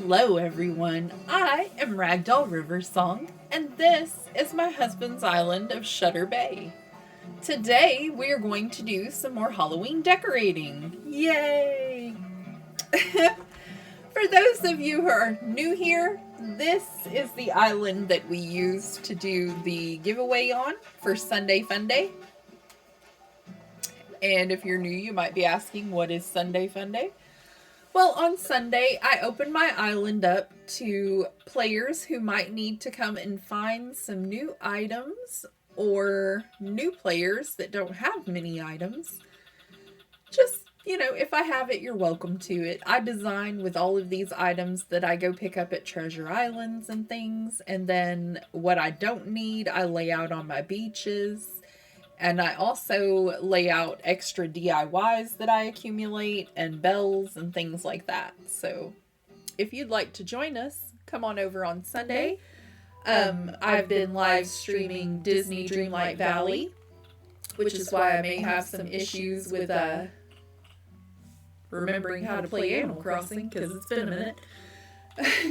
Hello, everyone. I am Ragdoll Riversong, and this is my husband's island of Shutter Bay. Today, we are going to do some more Halloween decorating. Yay! For those of you who are new here, this is the island that we used to do the giveaway on for Sunday Funday. And if you're new, you might be asking, what is Sunday Funday? Well, on Sunday, I opened my island up to players who might need to come and find some new items or new players that don't have many items. Just, if I have it, you're welcome to it. I design with all of these items that I go pick up at Treasure Islands and things, and then what I don't need, I lay out on my beaches. And I also lay out extra DIYs that I accumulate and bells and things like that. So if you'd like to join us, come on over on Sunday. I've been live streaming Disney Dreamlight Valley, which is why I may have some issues with remembering how to play Animal Crossing, because it's been a minute,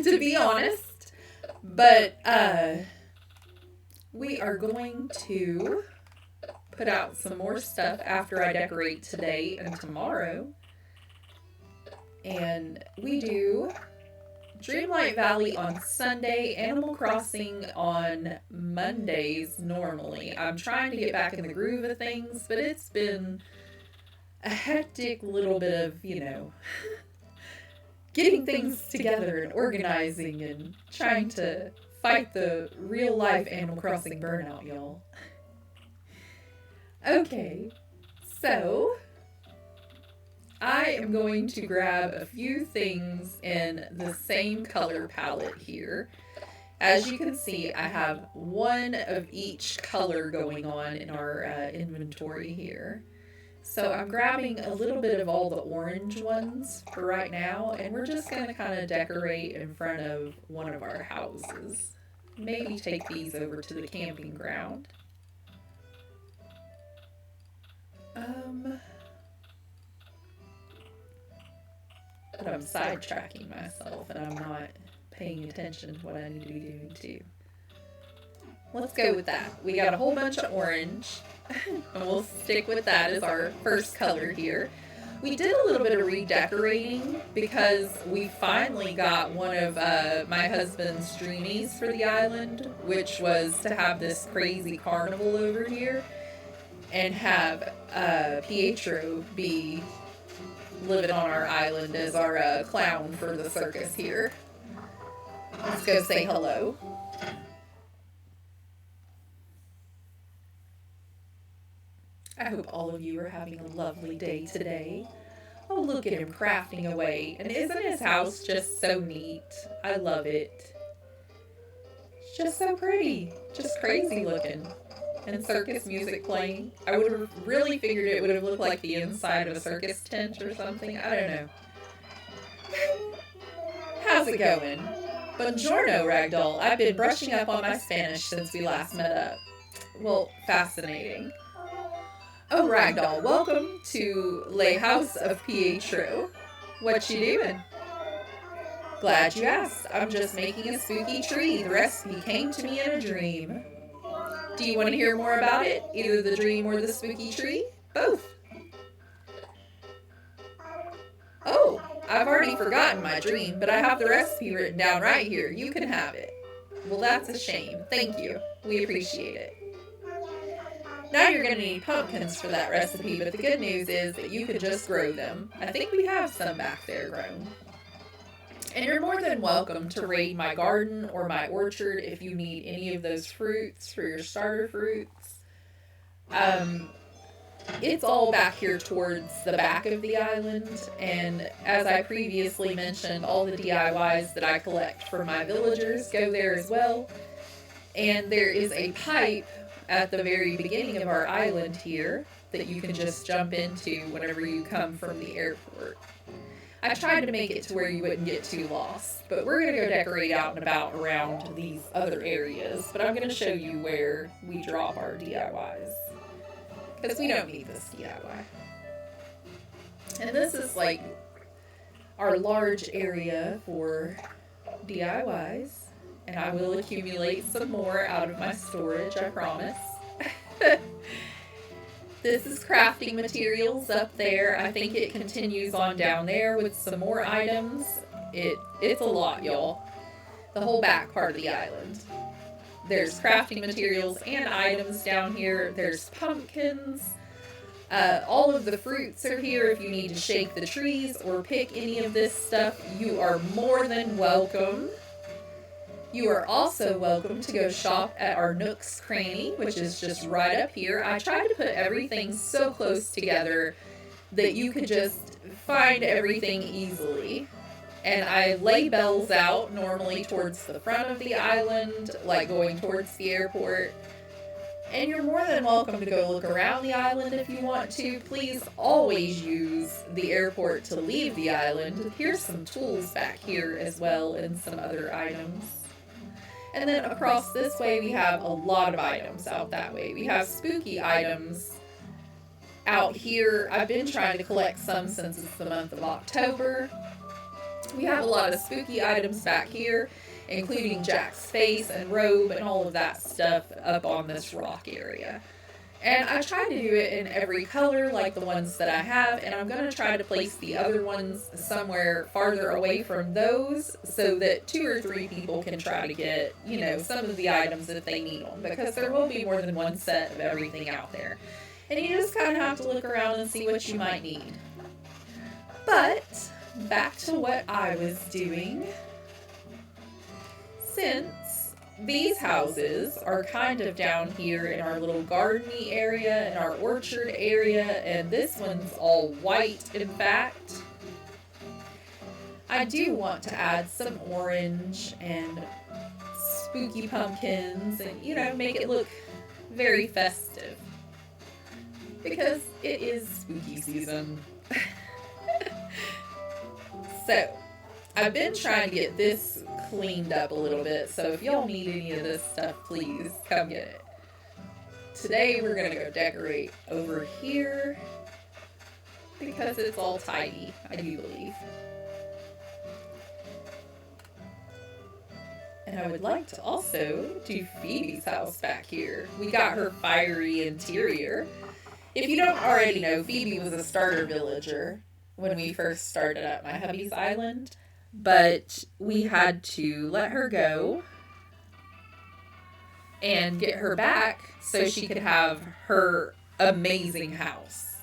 to be honest. But we are going to put out some more stuff after I decorate today and tomorrow. And we do Dreamlight Valley on Sunday, Animal Crossing on Mondays normally. I'm trying to get back in the groove of things, but it's been a hectic little bit of, getting things together and organizing and trying to fight the real life Animal Crossing burnout, y'all. Okay, so I am going to grab a few things in the same color palette here. As you can see, I have one of each color going on in our inventory here. So I'm grabbing a little bit of all the orange ones for right now, and we're just going to kind of decorate in front of one of our houses. Maybe take these over to the camping ground. But I'm sidetracking myself and I'm not paying attention to what I need to be doing too. Let's go with that. We got a whole bunch of orange, and we'll stick with that as our first color here. We did a little bit of redecorating because we finally got one of my husband's dreamies for the island, which was to have this crazy carnival over here and have Pietro be living on our island as our clown for the circus here. Let's go say hello. I hope all of you are having a lovely day today. Oh, look at him crafting away. And isn't his house just so neat? I love it. It's just so pretty. Just crazy looking. And circus music playing. I would have really figured it would have looked like the inside of a circus tent or something. I don't know. How's it going? Buongiorno, Ragdoll. I've been brushing up on my Spanish since we last met up. Well, fascinating. Oh, Ragdoll, welcome to Le House of Pietro. What you doing? Glad you asked. I'm just making a spooky tree. The recipe came to me in a dream. Do you want to hear more about it? Either the dream or the spooky tree? Both. Oh, I've already forgotten my dream, but I have the recipe written down right here. You can have it. Well, that's a shame. Thank you. We appreciate it. Now you're going to need pumpkins for that recipe, but the good news is that you could just grow them. I think we have some back there grown. And you're more than welcome to raid my garden or my orchard if you need any of those fruits for your starter fruits. It's all back here towards the back of the island, and as I previously mentioned, all the DIYs that I collect for my villagers go there as well. And there is a pipe at the very beginning of our island here that you can just jump into whenever you come from the airport. I tried to make it to where you wouldn't get too lost, but we're going to go decorate out and about around these other areas, but I'm going to show you where we drop our DIYs, because we don't need this DIY. And this is like our large area for DIYs, and I will accumulate some more out of my storage, I promise. This is crafting materials up there. I think it continues on down there with some more items. It's a lot, y'all. The whole back part of the island. There's crafting materials and items down here. There's pumpkins. All of the fruits are here. If you need to shake the trees or pick any of this stuff, you are more than welcome. You are also welcome to go shop at our Nook's Cranny, which is just right up here. I tried to put everything so close together that you could just find everything easily. And I lay bells out normally towards the front of the island, like going towards the airport. And you're more than welcome to go look around the island if you want to. Please always use the airport to leave the island. Here's some tools back here as well and some other items. And then across this way we have a lot of items out that way. We have spooky items out here. I've been trying to collect some since it's the month of October. We have a lot of spooky items back here, including Jack's face and robe and all of that stuff up on this rock area. And I try to do it in every color like the ones that I have, and I'm going to try to place the other ones somewhere farther away from those so that 2 or 3 people can try to get, you know, some of the items if they need them, because there will be more than one set of everything out there. And you just kind of have to look around and see what you might need. But back to what I was doing. Since these houses are kind of down here in our little gardeny area and our orchard area, and this one's all white, in fact, I do want to add some orange and spooky pumpkins and, you know, make it look very festive. Because it is spooky season. So, I've been trying to get this cleaned up a little bit, so if y'all need any of this stuff, please come get it. Today we're going to go decorate over here because it's all tidy, I do believe. And I would like to also do Phoebe's house back here. We got her fiery interior. If you don't already know, Phoebe was a starter villager when we first started at my hubby's island, but we had to let her go and get her back so she could have her amazing house.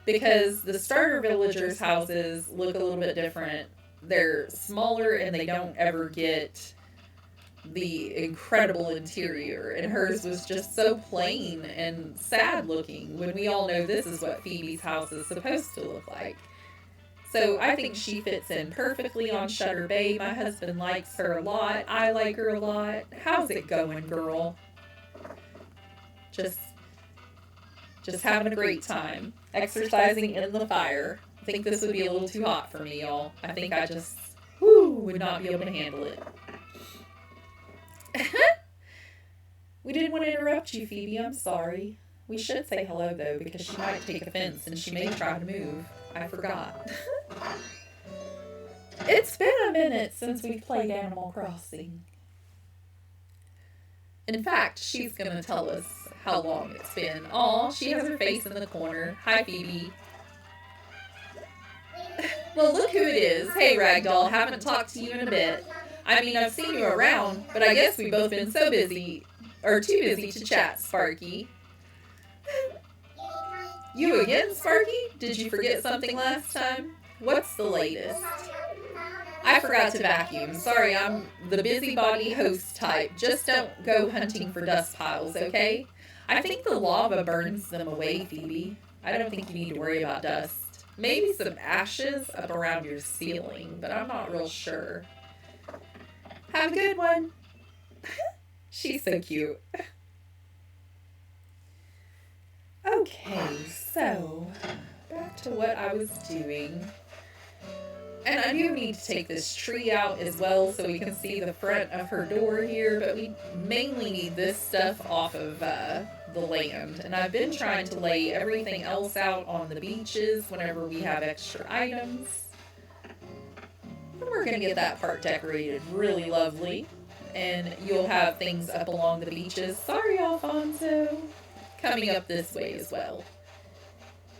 Because the starter villagers' houses look a little bit different. They're smaller and they don't ever get the incredible interior, and hers was just so plain and sad looking when we all know this is what Phoebe's house is supposed to look like. So I think she fits in perfectly on Shutter Bay. My husband likes her a lot. I like her a lot. How's it going, girl? Just having a great time. Exercising in the fire. I think this would be a little too hot for me, y'all. I think I just would not be able to handle it. We didn't want to interrupt you, Phoebe. I'm sorry. We should say hello, though, because she might take offense and she may try to move. I forgot. It's been a minute since we've played Animal Crossing. In fact, she's going to tell us how long it's been. Aw, she has her face in the corner. Hi, Phoebe. Well, look who it is. Hey, Ragdoll. Haven't talked to you in a bit. I mean, I've seen you around, but I guess we've both been so busy, or too busy to chat, Sparky. You again, Sparky? Did you forget something last time? What's the latest? I forgot to vacuum. Sorry, I'm the busybody host type. Just don't go hunting for dust piles, okay? I think the lava burns them away, Phoebe. I don't think you need to worry about dust. Maybe some ashes up around your ceiling, but I'm not real sure. Have a good one. She's so cute. Okay, so back to what I was doing. And I do need to take this tree out as well so we can see the front of her door here, but we mainly need this stuff off of the land. And I've been trying to lay everything else out on the beaches whenever we have extra items. And we're going to get that part decorated really lovely. And you'll have things up along the beaches. Sorry, Alfonso. Coming up this way as well.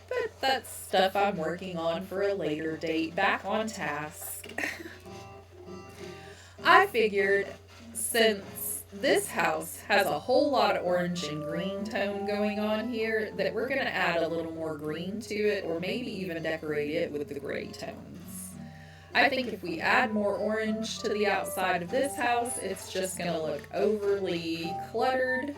But that's stuff I'm working on for a later date. Back on task. I figured since this house has a whole lot of orange and green tone going on here, that we're going to add a little more green to it, or maybe even decorate it with the gray tones. I think if we add more orange to the outside of this house, it's just going to look overly cluttered.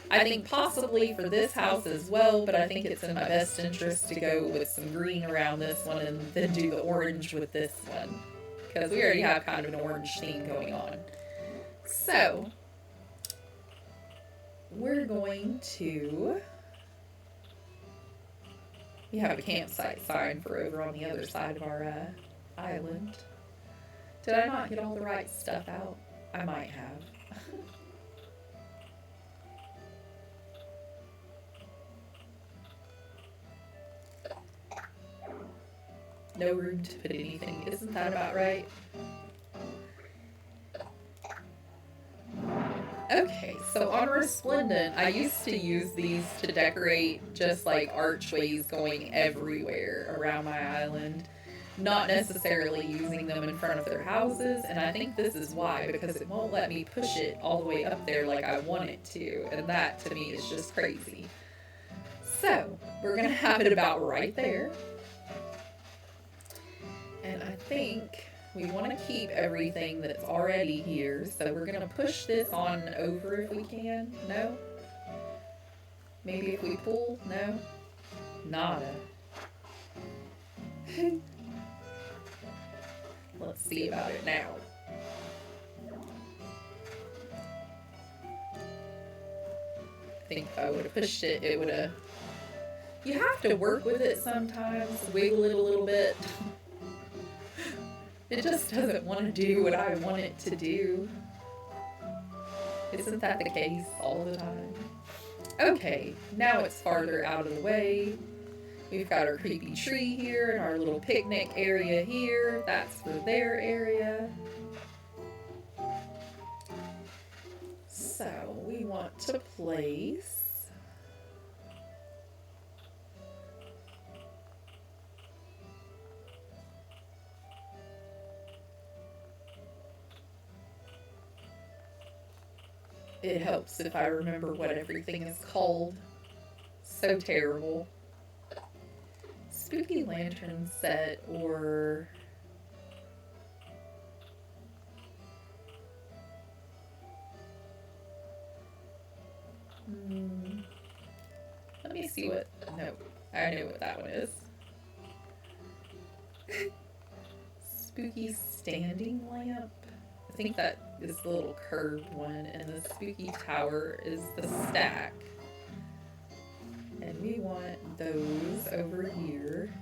I think possibly for this house as well, but I think it's in my best interest to go with some green around this one and then do the orange with this one, because we already have kind of an orange theme going on. So, we're going to... We have a campsite sign for over on the other side of our island. Did I not get all the right stuff out? I might have. No room to put anything. Isn't that about right? Okay, so on Resplendent, I used to use these to decorate just like archways going everywhere around my island. Not necessarily using them in front of their houses, and I think this is why, because it won't let me push it all the way up there like I want it to, and that to me is just crazy. So, we're gonna have it about right there. And I think we want to keep everything that's already here, so we're going to push this on over if we can. No? Maybe if we pull? No? Nada. Let's see about it now. I think if I would have pushed it, it would have... You have to work with it sometimes, wiggle it a little bit. It just doesn't want to do what I want it to do. Isn't that the case all the time? Okay, now it's farther out of the way. We've got our creepy tree here and our little picnic area here. That's for their area. So we want to place... It helps if I remember what everything is called. So terrible. Spooky lantern set, or... Let me see what... No, I know what that one is. Spooky standing lamp? I think that is the little curved one, and the spooky tower is the stack. And we want those over here.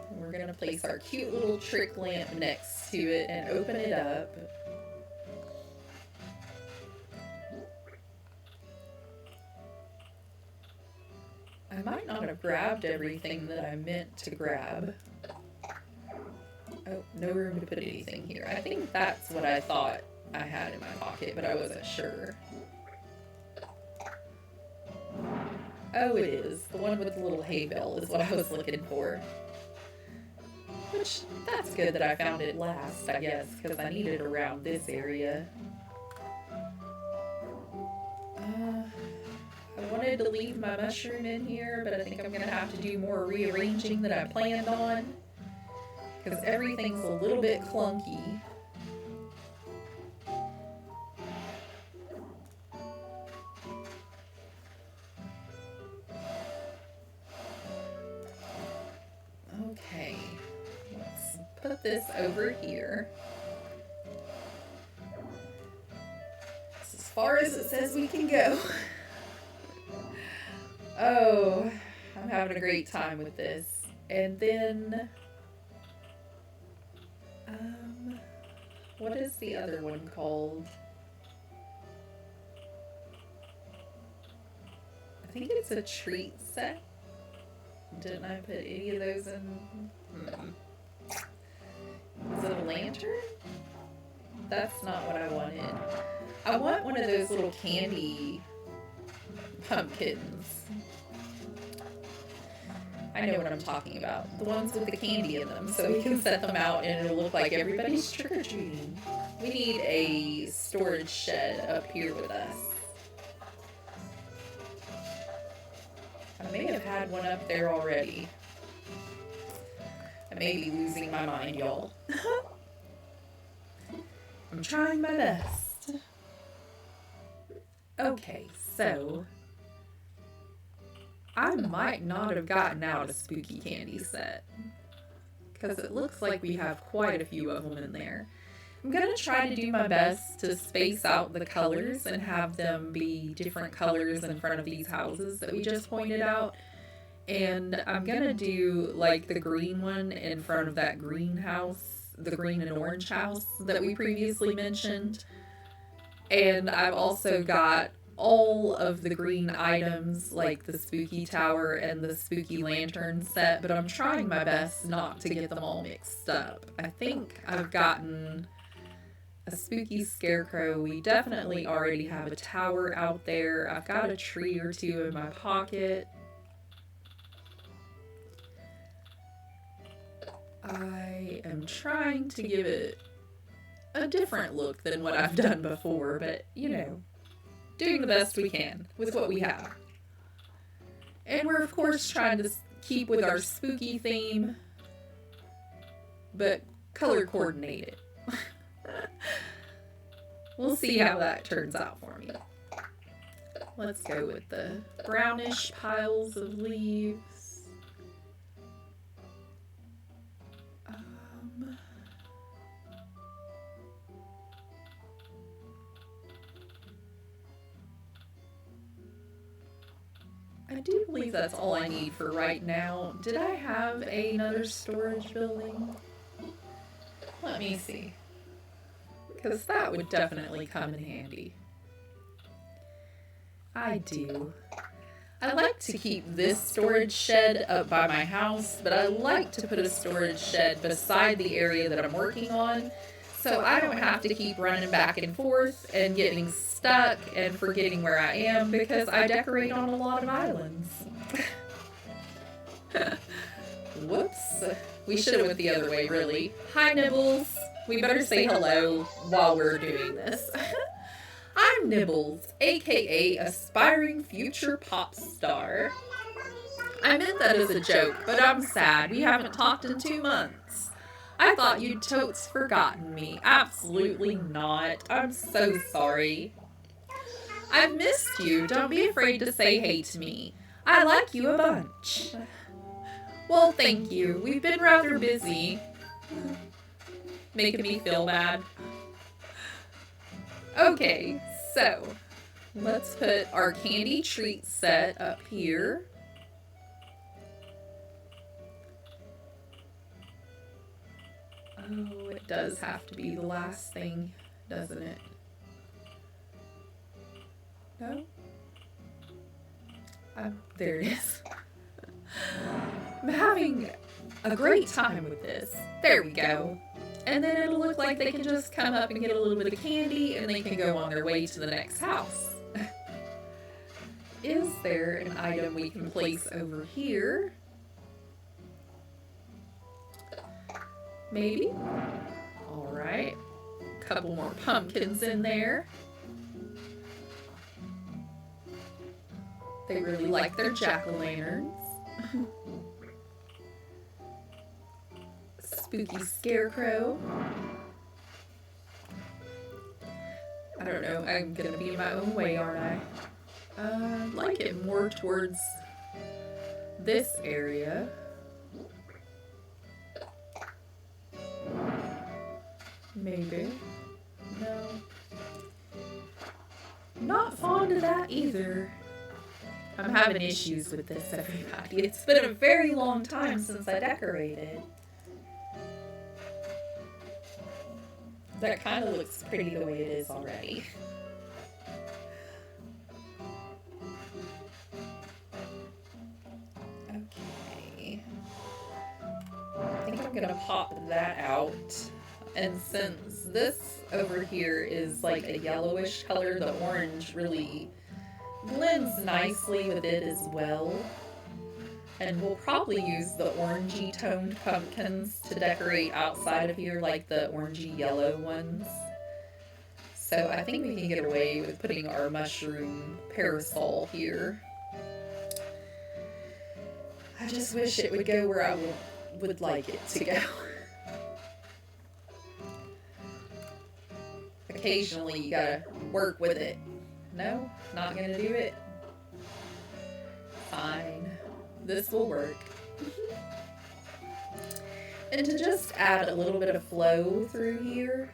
And we're going to place our cute little trick lamp next to it and open it up. I might not have grabbed everything that I meant to grab. Oh, no room to put anything here. I think that's what I thought I had in my pocket, but I wasn't sure. Oh, it is. The one with the little hay bale is what I was looking for. Which, that's good that I found it last, I guess, because I need it around this area. I wanted to leave my mushroom in here, but I think I'm going to have to do more rearranging than I planned on, because everything's a little bit clunky. Okay, let's put this over here. It's as far as it says we can go. Oh, I'm having a great time with this. And then, What is the other one called? I think it's a treat set. Didn't I put any of those in? Is it a lantern? That's not what I wanted. I want one of those little candy pumpkins. I know what I'm talking about. The ones with the candy in them, so we can set them out and it'll look like everybody's trick-or-treating. We need a storage shed up here with us. I may have had one up there already. I may be losing my mind, y'all. I'm trying my best. Okay, so I might not have gotten out a spooky candy set because it looks like we have quite a few of them in there. I'm going to try to do my best to space out the colors and have them be different colors in front of these houses that we just pointed out. And I'm going to do like the green one in front of that greenhouse, the green and orange house that we previously mentioned. And I've also got all of the green items like the spooky tower and the spooky lantern set, but I'm trying my best not to get them all mixed up. I think I've gotten a spooky scarecrow. We definitely already have a tower out there. I've got a tree or two in my pocket. I am trying to give it a different look than what I've done before, but you know, doing the best we can with what we have. And we're of course trying to keep with our spooky theme, but color coordinate it. We'll see how that turns out for me. Let's go with the brownish piles of leaves. I do believe that's all I need for right now. Did I have another storage building? Let me see. Because that would definitely come in handy. I do. I like to keep this storage shed up by my house, but I like to put a storage shed beside the area that I'm working on, so I don't have to keep running back and forth and getting stuck and forgetting where I am because I decorate on a lot of islands. Whoops. We should have went the other way, really. Hi, Nibbles. We better say hello while we're doing this. I'm Nibbles, aka aspiring future pop star. I meant that as a joke, but I'm sad. We haven't talked in 2 months. I thought you'd totes forgotten me. Absolutely not. I'm so sorry. I've missed you. Don't be afraid to say hey to me. I like you a bunch. Well, thank you. We've been rather busy. Making me feel bad. Okay, so let's put our candy treat set up here. Oh, it does have to be the last thing, doesn't it? No? There it is. I'm having a great time with this. There we go. And then it'll look like they can just come up and get a little bit of candy and they can go on their way to the next house. Is there an item we can place over here? Maybe? Alright. Couple more pumpkins in there. They really like their jack-o'-lanterns. Spooky scarecrow. I don't know, I'm gonna be in my own way, aren't I? I'd like it more towards this area. Maybe. No. Not fond of that either. I'm having issues with this, everybody. It's been a very long time since I decorated. That kind of looks pretty the way it is already. Okay. I think I'm gonna pop that out. And since this over here is like a yellowish color, the orange really blends nicely with it as well. And we'll probably use the orangey toned pumpkins to decorate outside of here, like the orangey yellow ones. So I think we can get away with putting our mushroom parasol here. I just wish it would go where I would like it to go. Occasionally you gotta work with it. No, not gonna do it. Fine. This will work. And to just add a little bit of flow through here,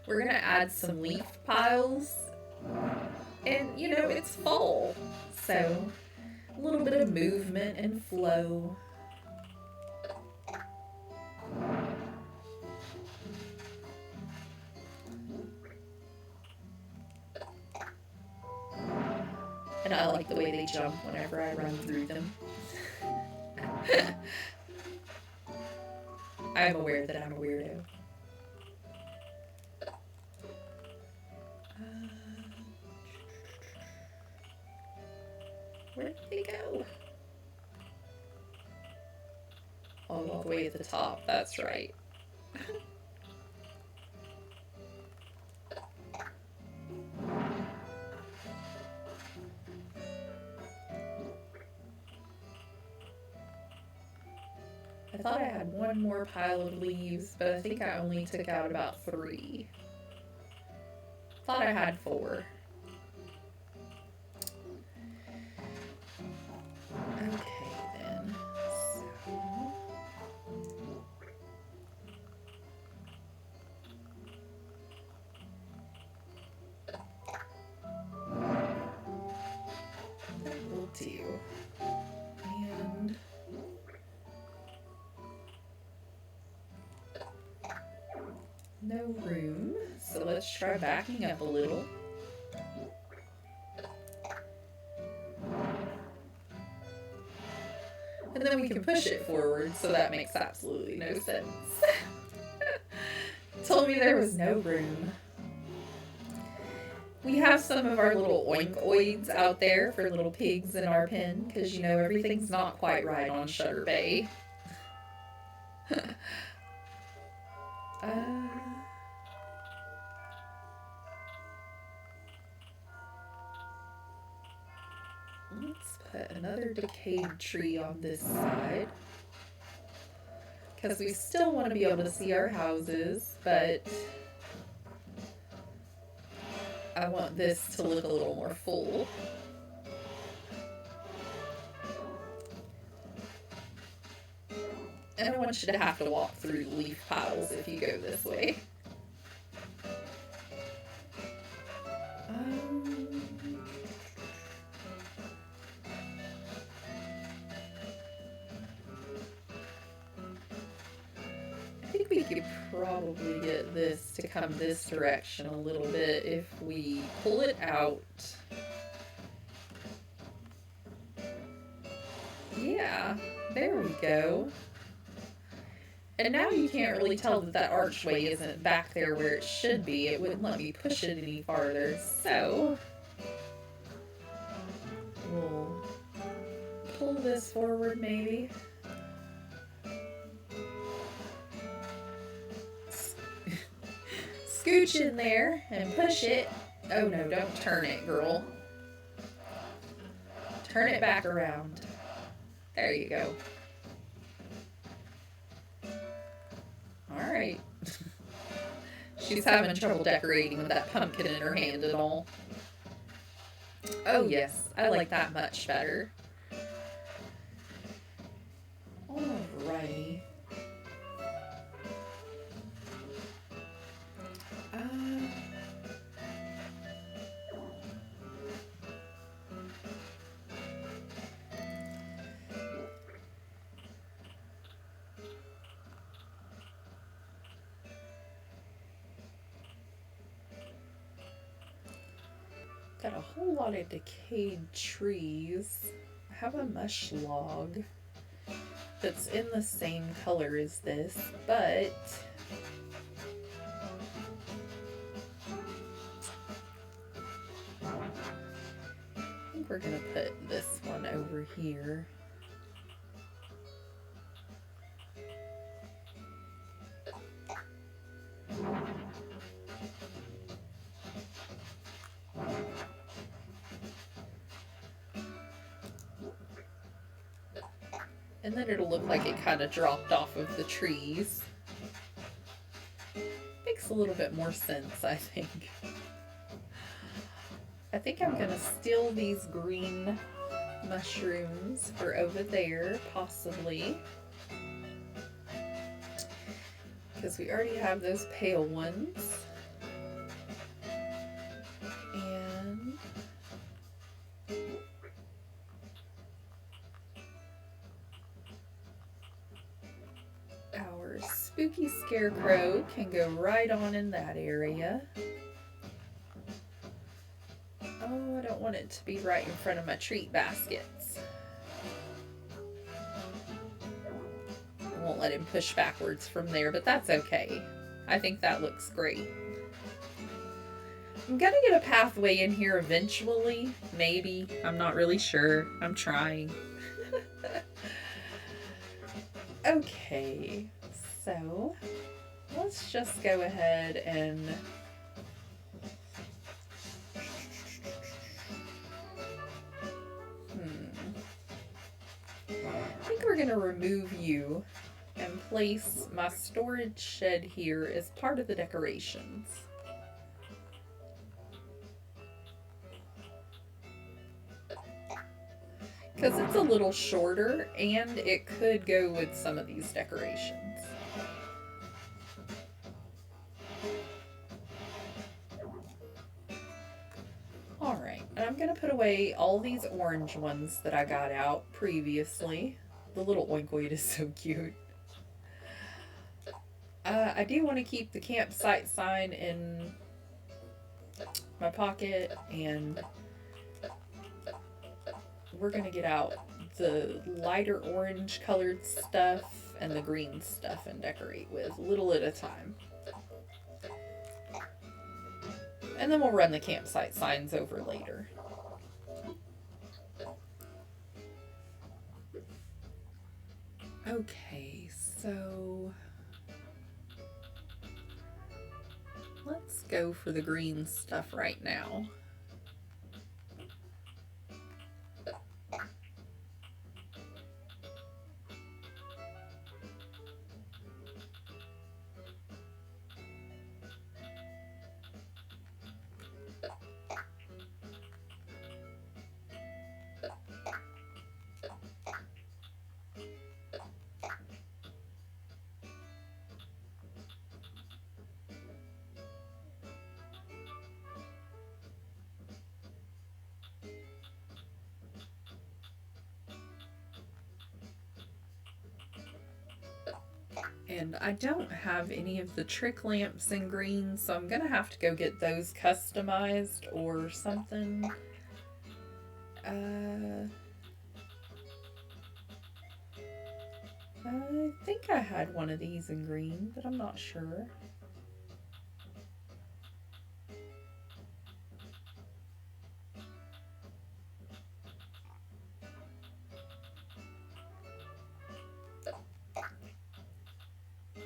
we're gonna add some leaf piles. And you know, it's fall, so a little bit of movement and flow. And I like the way they jump whenever I run through them. I'm aware that I'm a weirdo. Where did they go? Oh, all the way at the top, that's right. I thought I had one more pile of leaves, but I think I only took out about 3. Thought I had 4. Okay then. That will do. And no room, so let's try backing up a little. And then we can push it forward, so that makes absolutely no sense. Told me there was no room. We have some of our little oinkoids out there for little pigs in our pen, because you know everything's not quite right on Shutter Bay. Let's put another decayed tree on this side, because we still want to be able to see our houses, but I want this to look a little more full. And I want you to have to walk through leaf piles if you go this way. I think we could probably get this to come this direction a little bit if we pull it out. Yeah, there we go. And now you can't really tell that that archway isn't back there where it should be. It wouldn't let me push it any farther, so we'll pull this forward maybe. Scooch in there and push it. Oh no, don't turn it, girl. Turn it back around. There you go. Alright. She's having trouble decorating with that pumpkin in her hand and all. Oh yes, I like that much better. Alrighty. got a whole lot of decayed trees. I have a mush log that's in the same color as this, but I think we're gonna put this one over here. And then it'll look like it kind of dropped off of the trees. Makes a little bit more sense, I think. I think I'm gonna steal these green mushrooms for over there, possibly. Because we already have those pale ones. And our spooky scarecrow can go right on in that area. Oh, I don't want it to be right in front of my treat baskets. I won't let him push backwards from there, but that's okay. I think that looks great. I'm gonna get a pathway in here eventually. Maybe. I'm not really sure. I'm trying. Okay, so let's just go ahead and I think we're gonna remove you and place my storage shed here as part of the decorations. Because it's a little shorter and it could go with some of these decorations. Alright, and I'm going to put away all these orange ones that I got out previously. The little oinkoid is so cute. I do want to keep the campsite sign in my pocket, and we're going to get out the lighter orange colored stuff and the green stuff and decorate with, little at a time. And then we'll run the campsite signs over later. Okay, so let's go for the green stuff right now. And I don't have any of the trick lamps in green, so I'm gonna have to go get those customized or something. I think I had one of these in green, but I'm not sure.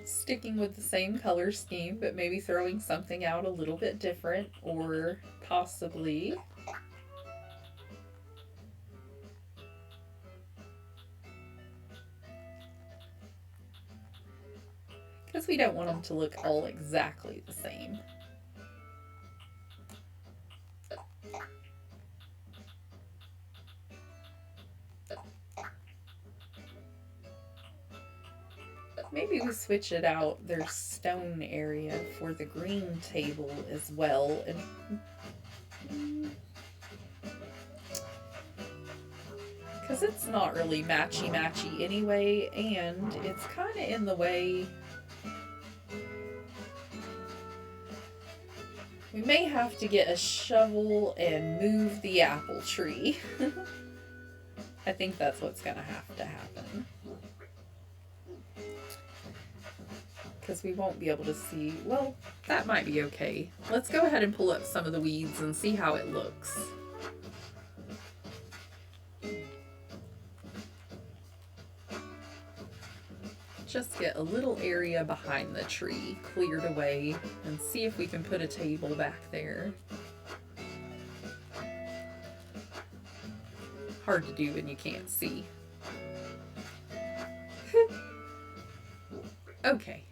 Sticking with the same color scheme, but maybe throwing something out a little bit different, or possibly because we don't want them to look all exactly the same. Maybe we switch it out, their stone area for the green table as well. And because it's not really matchy-matchy anyway, and it's kind of in the way We may have to get a shovel and move the apple tree. I think that's what's going to happen. Because we won't be able to see. Well, that might be okay. Let's go ahead and pull up some of the weeds and see how it looks. Just get a little area behind the tree cleared away and see if we can put a table back there. Hard to do when you can't see. Okay.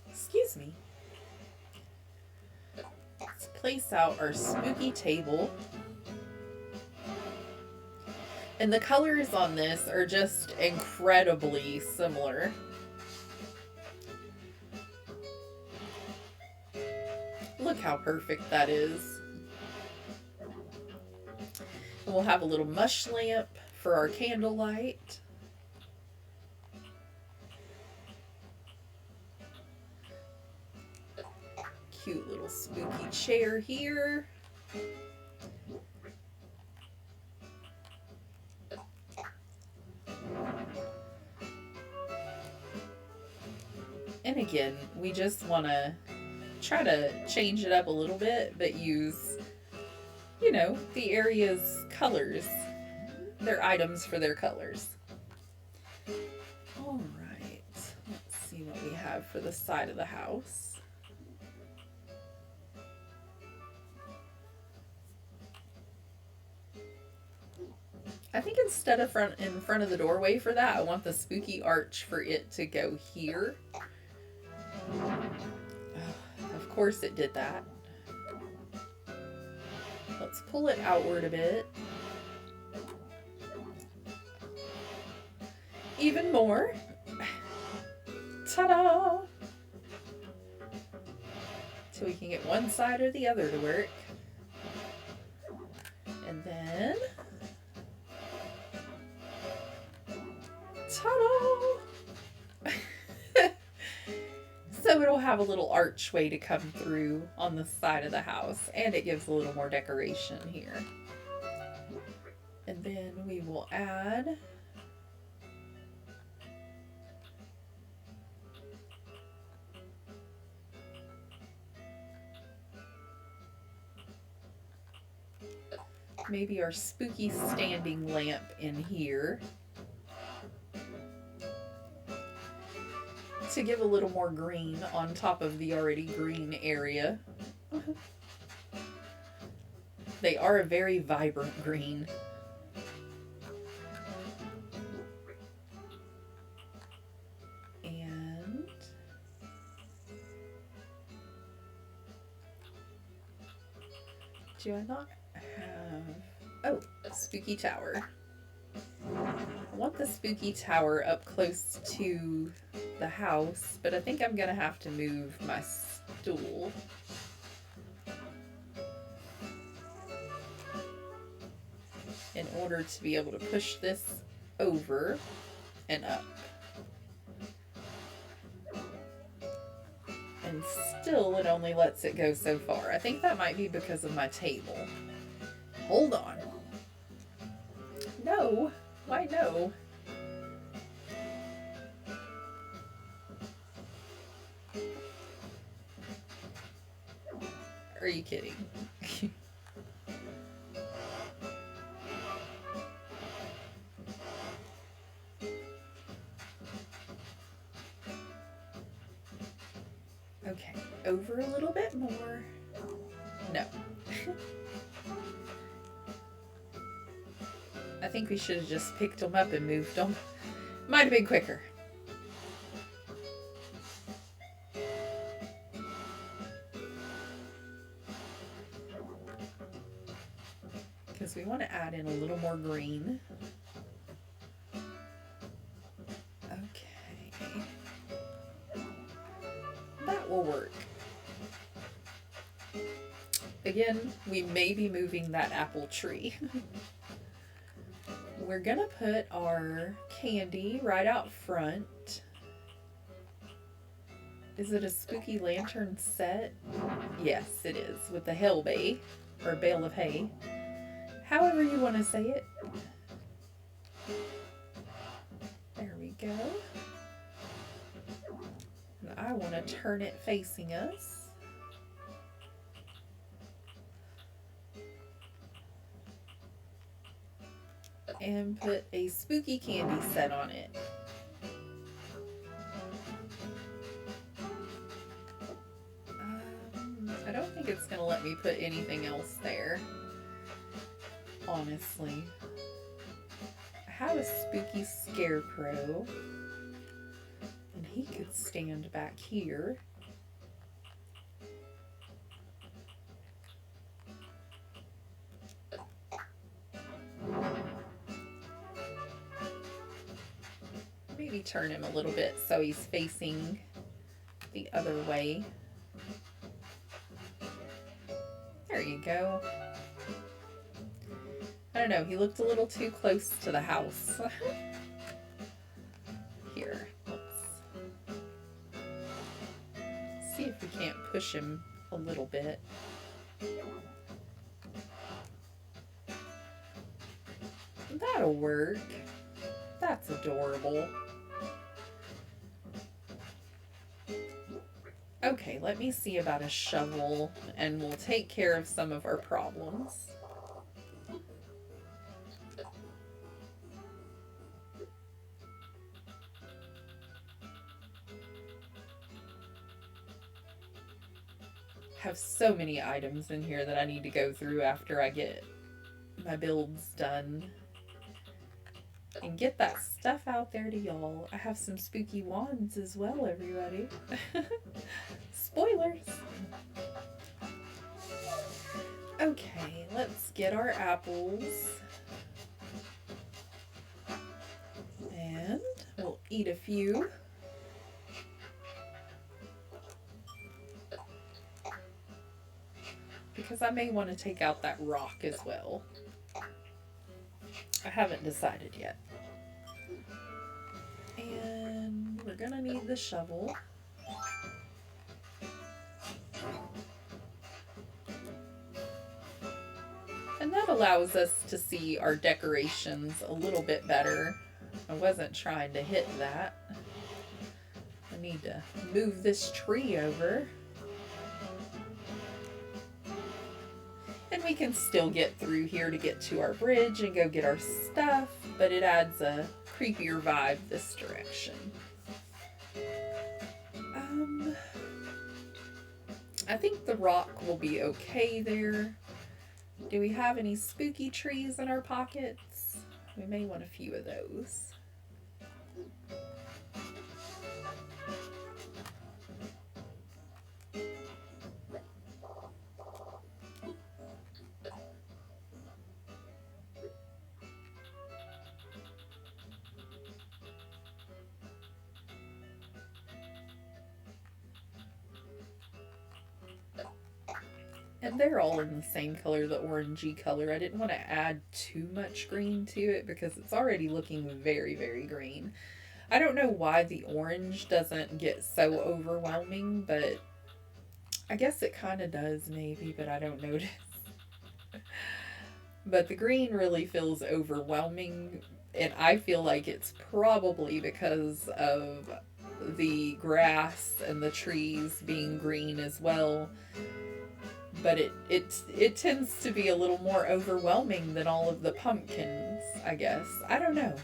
Excuse me. Let's place out our spooky table. And the colors on this are just incredibly similar. Look how perfect that is. And we'll have a little mush lamp for our candlelight. Cute little spooky chair here. And again, we just want to try to change it up a little bit, but use, you know, the area's colors, their items for their colors. All right, let's see what we have for the side of the house. I think instead of in front of the doorway for that, I want the spooky arch for it to go here. Of course it did that. Let's pull it outward a bit. Even more. Ta-da! So we can get one side or the other to work. And then... ta-da! So it'll have a little archway to come through on the side of the house, and it gives a little more decoration here. And then we will add maybe our spooky standing lamp in here to give a little more green on top of the already green area. They are a very vibrant green. And do I not have... oh, spooky tower. I want the spooky tower up close to the house, but I think I'm gonna have to move my stool. In order to be able to push this over and up. And still it only lets it go so far. I think that might be because of my table. Hold on. No. Why no? Are you kidding? Okay, over a little bit more. No. I think we should have just picked them up and moved them. Might have been quicker. Because we want to add in a little more green. Okay. That will work. again, we may be moving that apple tree. We're gonna put our candy right out front. Is it a spooky lantern set? Yes, it is, with the hell bay, or bale of hay. However you want to say it. There we go. And I want to turn it facing us. And put a spooky candy set on it. I don't think it's going to let me put anything else there. Honestly. I have a spooky scarecrow. And he could stand back here. Maybe turn him a little bit so he's facing the other way. There you go. I don't know, he looked a little too close to the house. Here, let's see if we can't push him a little bit. That'll work. That's adorable. Okay, let me see about a shovel, and we'll take care of some of our problems. Have so many items in here that I need to go through after I get my builds done. And get that stuff out there to y'all. I have some spooky wands as well, everybody. Spoilers! Okay, let's get our apples. And we'll eat a few. Because I may want to take out that rock as well. I haven't decided yet. And we're gonna need the shovel. And that allows us to see our decorations a little bit better. I wasn't trying to hit that. I need to move this tree over. And we can still get through here to get to our bridge and go get our stuff, but it adds a creepier vibe this direction. I think the rock will be okay there. Do we have any spooky trees in our pockets? We may want a few of those. And they're all in the same color, the orangey color. I didn't want to add too much green to it because it's already looking very, very green. I don't know why the orange doesn't get so overwhelming, but I guess it kind of does maybe, but I don't notice. But the green really feels overwhelming, and I feel like it's probably because of the grass and the trees being green as well. But it tends to be a little more overwhelming than all of the pumpkins, I guess. I don't know.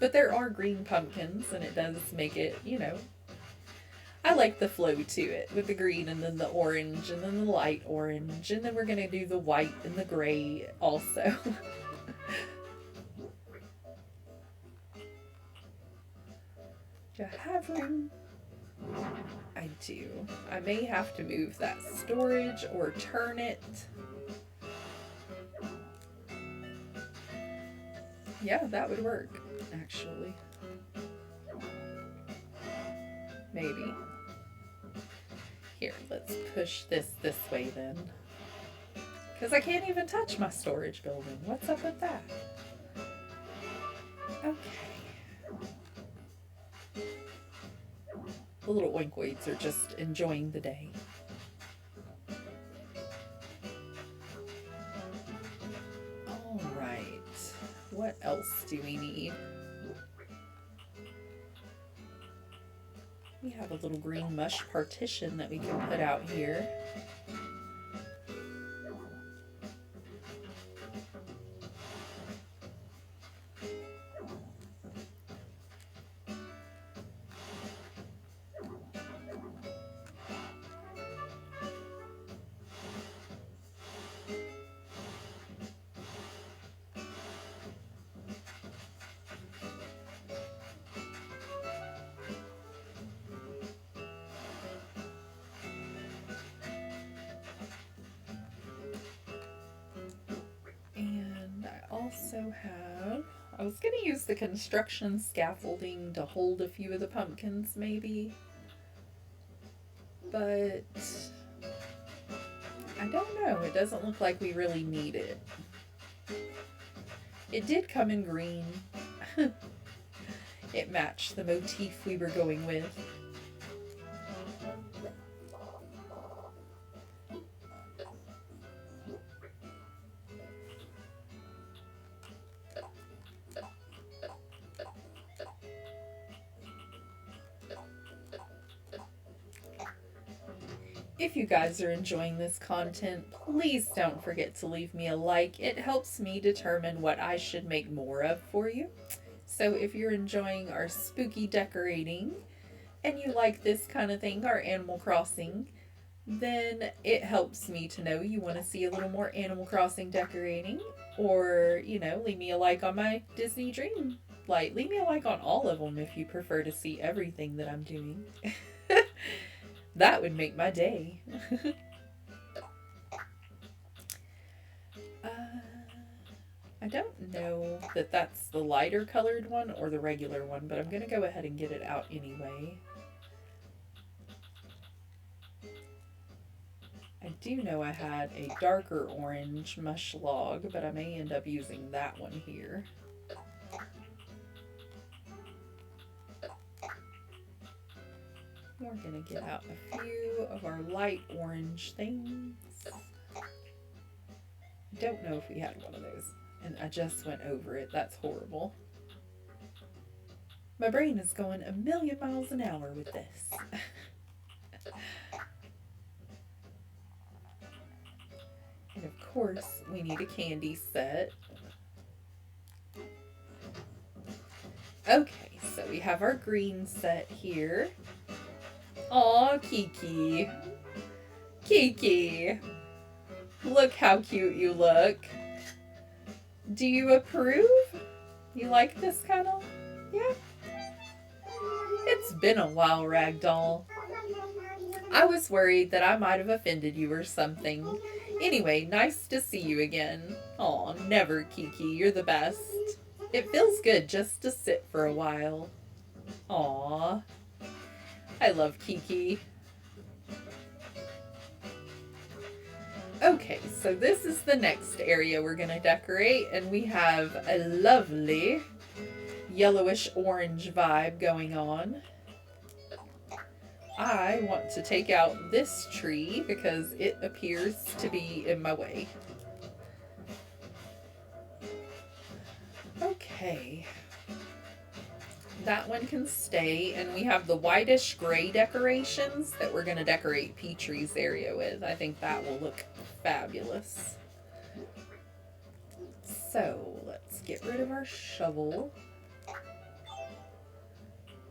But there are green pumpkins, and it does make it, you know. I like the flow to it with the green and then the orange and then the light orange. And then we're going to do the white and the gray also. Do I have room? I do. I may have to move that storage or turn it. Yeah, that would work, actually. Maybe. Here, let's push this way then. Because I can't even touch my storage building. What's up with that? Okay. The little oinkoids are just enjoying the day. All right. What else do we need? We have a little green mush partition that we can put out here. I was going to use the construction scaffolding to hold a few of the pumpkins maybe, but I don't know. It doesn't look like we really need it. It did come in green. It matched the motif we were going with. If you guys are enjoying this content, please don't forget to leave me a like. It helps me determine what I should make more of for you. So if you're enjoying our spooky decorating and you like this kind of thing, our Animal Crossing, then it helps me to know you want to see a little more Animal Crossing decorating. Or, you know, leave me a like on my Disney Dream Light. Leave me a like on all of them if you prefer to see everything that I'm doing. That would make my day. I don't know that that's the lighter colored one or the regular one, but I'm going to go ahead and get it out anyway. I do know I had a darker orange mush log, but I may end up using that one here. We're going to get out a few of our light orange things. I don't know if we had one of those, and I just went over it. That's horrible. My brain is going a million miles an hour with this. And of course, we need a candy set. Okay, so we have our green set here. Aw, Kiki. Kiki. Look how cute you look. Do you approve? You like this cuddle? Yeah? It's been a while, Ragdoll. I was worried that I might have offended you or something. Anyway, nice to see you again. Aw, never, Kiki. You're the best. It feels good just to sit for a while. Aw. I love Kiki. Okay, so this is the next area we're going to decorate, and we have a lovely yellowish orange vibe going on. I want to take out this tree because it appears to be in my way. Okay. That one can stay, and we have the whitish gray decorations that we're going to decorate Petrie's area with. I think that will look fabulous. So let's get rid of our shovel.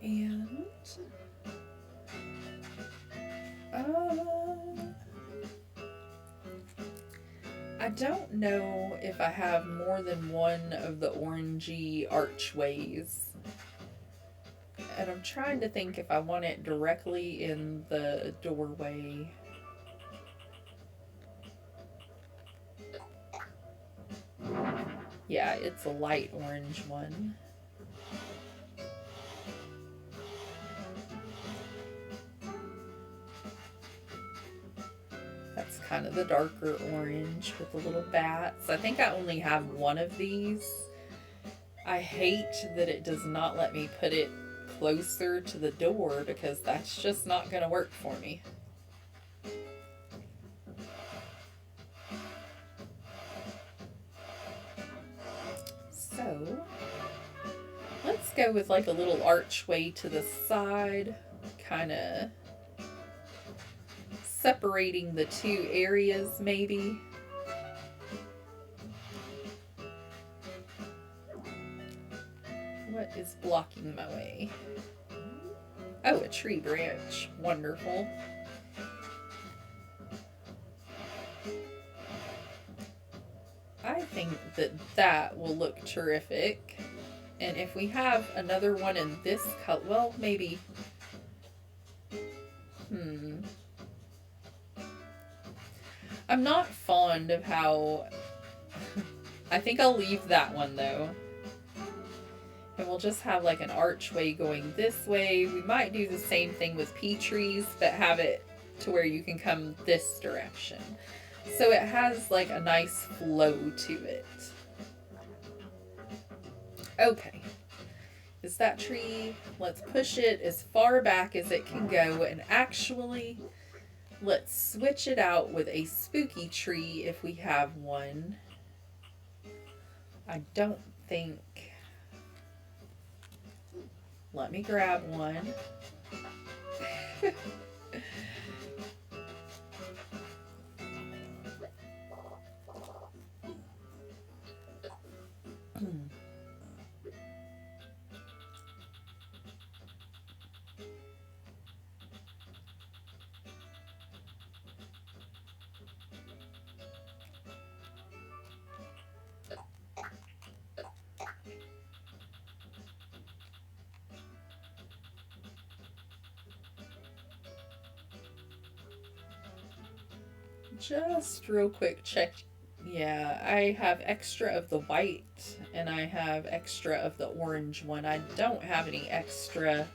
And I don't know if I have more than one of the orangey archways. And I'm trying to think if I want it directly in the doorway. Yeah, it's a light orange one. That's kind of the darker orange with the little bats. I think I only have one of these. I hate that it does not let me put it closer to the door because that's just not going to work for me. So let's go with like a little archway to the side, kind of separating the two areas maybe. What is blocking my way? Oh, a tree branch. Wonderful. I think that that will look terrific. And if we have another one in this color, well, maybe. I'm not fond of how... I think I'll leave that one though. And we'll just have like an archway going this way. We might do the same thing with pea trees, but have it to where you can come this direction. So it has like a nice flow to it. Okay. Is that tree? Let's push it as far back as it can go. And actually, let's switch it out with a spooky tree if we have one. I don't think... Let me grab one. Just real quick check. Yeah, I have extra of the white and I have extra of the orange one. I don't have any extra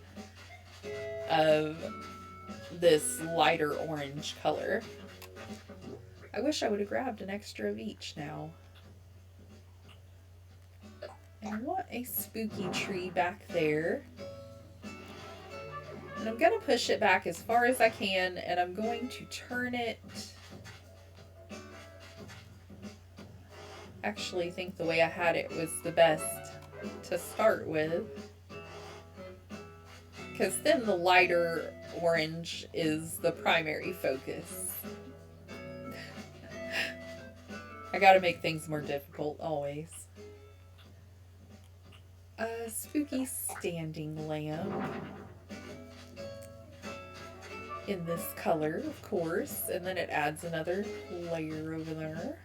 of this lighter orange color. I wish I would have grabbed an extra of each now. And I want a spooky tree back there. And I'm going to push it back as far as I can, and I'm going to turn it... Actually think the way I had it was the best to start with, because then the lighter orange is the primary focus. I gotta make things more difficult always. A spooky standing lamp in this color, of course, and then it adds another layer over there.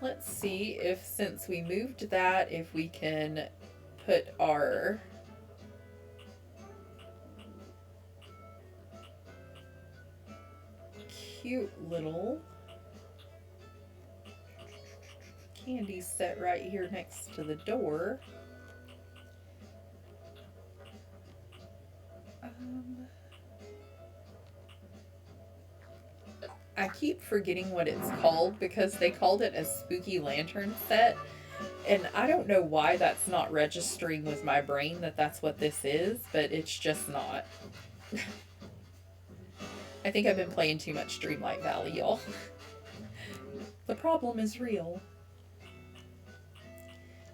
Let's see if, since we moved that, if we can put our cute little candy set right here next to the door. I keep forgetting what it's called because they called it a spooky lantern set, and I don't know why that's not registering with my brain that that's what this is, but it's just not. I think I've been playing too much Dreamlight Valley, y'all. The problem is real.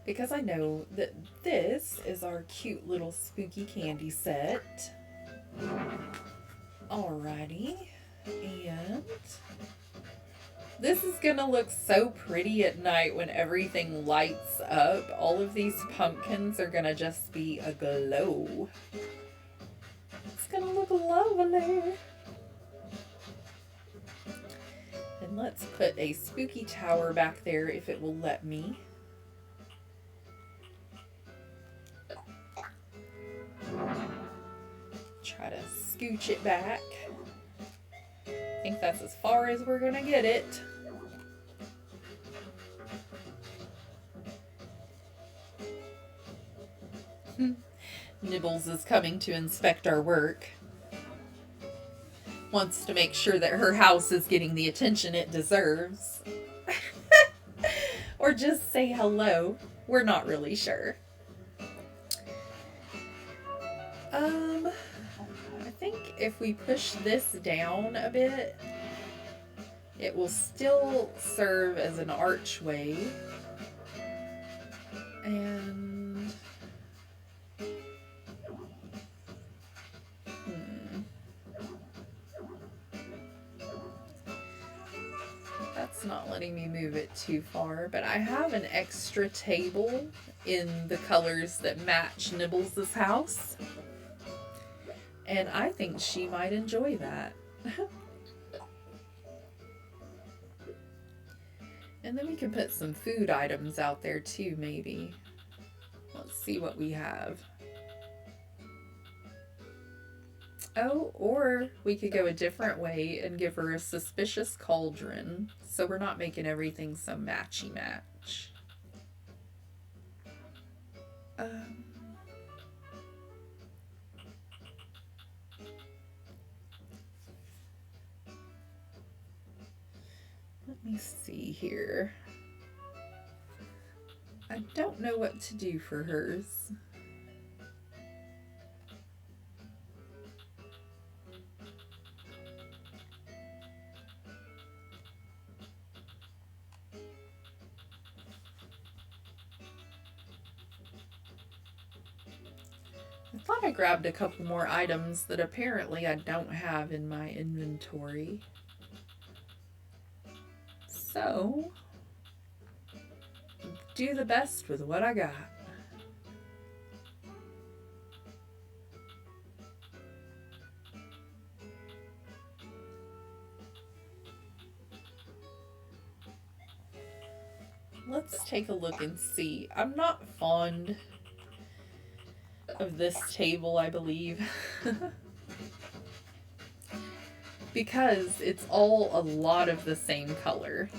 Because I know that this is our cute little spooky candy set. Alrighty. And this is gonna look so pretty at night when everything lights up. All of these pumpkins are gonna just be aglow. It's gonna look lovely. And let's put a spooky tower back there if it will let me. Try to scooch it back. I think that's as far as we're gonna get it. Nibbles is coming to inspect our work. wants to make sure that her house is getting the attention it deserves. Or just say hello. We're not really sure. I think if we push this down a bit, it will still serve as an archway. And that's not letting me move it too far, but I have an extra table in the colors that match Nibbles' house. And I think she might enjoy that. And then we can put some food items out there too, maybe. Let's see what we have. Oh, or we could go a different way and give her a suspicious cauldron, so we're not making everything so matchy-match. Let me see here. I don't know what to do for hers. I thought I grabbed a couple more items that apparently I don't have in my inventory. So, do the best with what I got. Let's take a look and see. I'm not fond of this table, I believe. Because it's all a lot of the same color.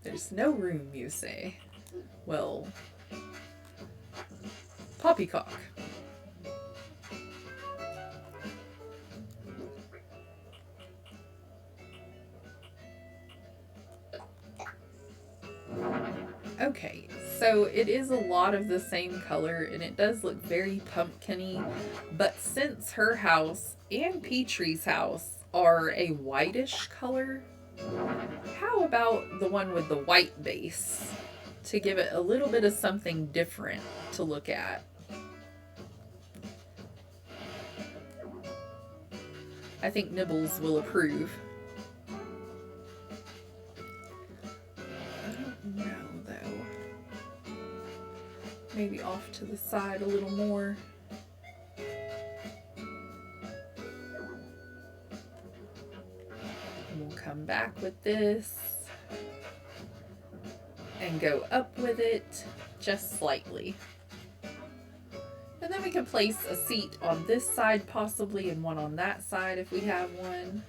There's no room, you say. Well, poppycock. Okay, so it is a lot of the same color, and it does look very pumpkin-y, but since her house and Petrie's house are a whitish color, how about the one with the white base to give it a little bit of something different to look at? I think Nibbles will approve. No, though. Maybe off to the side a little more. And we'll come back with this and go up with it just slightly. And then we can place a seat on this side possibly and one on that side if we have one.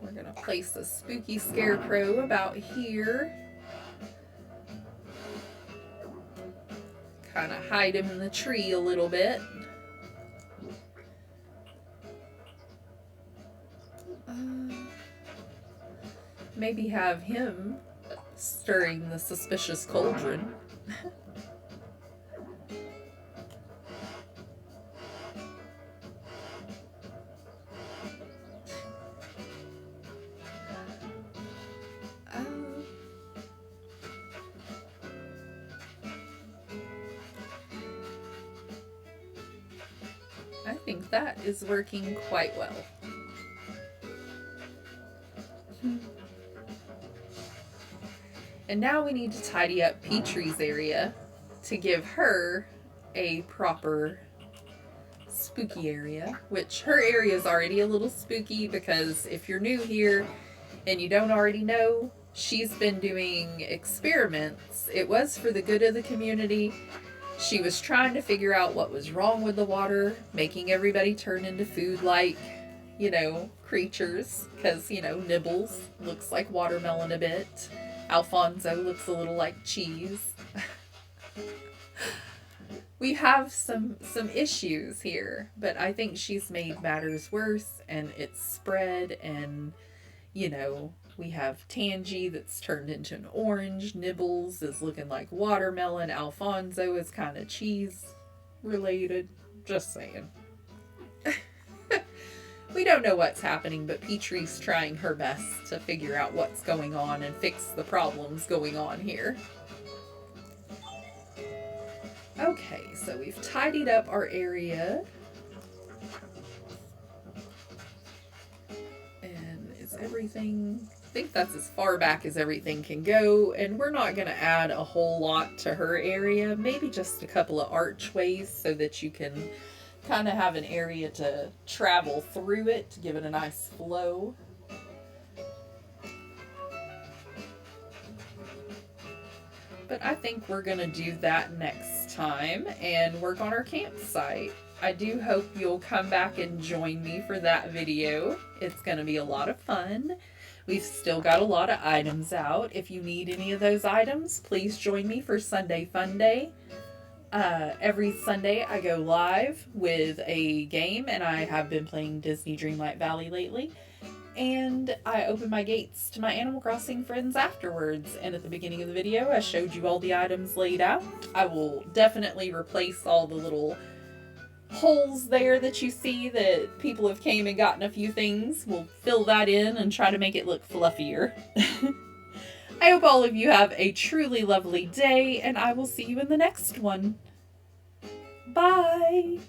We're going to place a spooky scarecrow about here. Kind of hide him in the tree a little bit. Maybe have him stirring the suspicious cauldron. I think that is working quite well. And now we need to tidy up Petrie's area to give her a proper spooky area, which her area is already a little spooky because if you're new here and you don't already know, she's been doing experiments. It was for the good of the community. She was trying to figure out what was wrong with the water, making everybody turn into food-like, creatures, because, Nibbles looks like watermelon a bit. Alfonso looks a little like cheese. We have some issues here, but I think she's made matters worse, and it's spread, and you know, we have Tangy that's turned into an orange, Nibbles is looking like watermelon, Alfonso is kind of cheese related. Just saying. We don't know what's happening, but Petrie's trying her best to figure out what's going on and fix the problems going on here. Okay, so we've tidied up our area. And is everything... I think that's as far back as everything can go, and we're not going to add a whole lot to her area. Maybe just a couple of archways so that you can kind of have an area to travel through it to give it a nice flow. But I think we're going to do that next time and work on our campsite. I do hope you'll come back and join me for that video. It's going to be a lot of fun. We've still got a lot of items out. If you need any of those items, please join me for Sunday Fun Day. Every Sunday I go live with a game, and I have been playing Disney Dreamlight Valley lately. And I open my gates to my Animal Crossing friends afterwards. And at the beginning of the video, I showed you all the items laid out. I will definitely replace all the little holes there that you see that people have came and gotten a few things. We'll fill that in and try to make it look fluffier. I hope all of you have a truly lovely day, and I will see you in the next one. Bye!